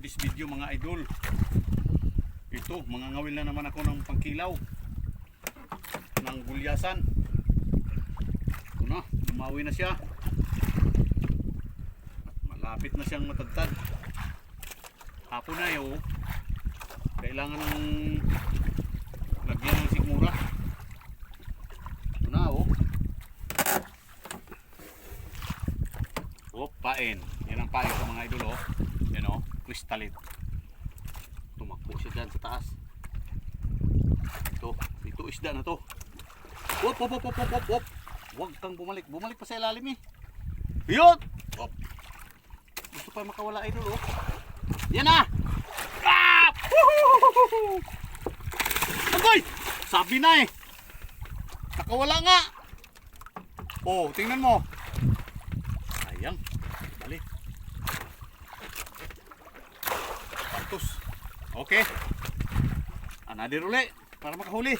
this video mga idol. Ito, mga ngawil na naman ako ng pangkilaw ng gulyasan. Ito na, lumawi na siya. Malapit na siyang matagtad. Hapon na yun. Kailangan ng lagyan ng sikmura. Ito na oh. Oh, pain. Yan ang pain ko mga idol oh. Yan oh, kristalit. Tumakbo siya dyan sa taas. Ito isda na to. Wop, wop, wop, wop, wop, wop. Huwag kang bumalik. Bumalik pa sa ilalim eh. Yun! Wop. Gusto pa makawala idol oh. Yan na! Ah! Agoy! Sabi na eh. Nakawala nga. Oh, tingnan mo. Sayang. Balik. Pantos. Okay. Another uli para makahuli.